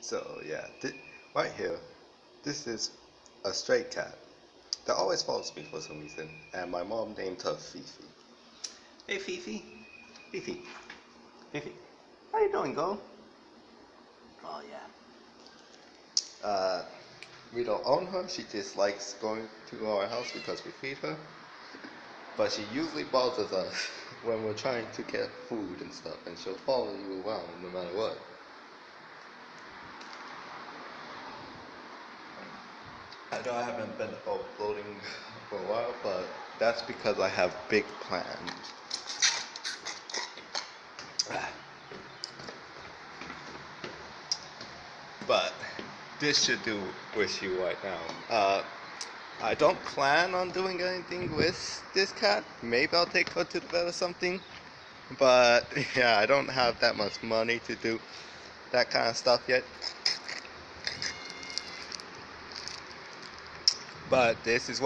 So yeah, right here, this is a stray cat that always follows me for some reason, and my mom named her Fifi. Hey Fifi, Fifi, Fifi, how you doing, girl? Oh yeah. We don't own her. She just likes going to our house because we feed her. But she usually bothers us when we're trying to get food and stuff, and she'll follow you around no matter what. I know I haven't been uploading for a while, but that's because I have big plans. But this should do with you right now. I don't plan on doing anything with this cat. Maybe I'll take her to the vet or something. But yeah, I don't have that much money to do that kind of stuff yet. But this is what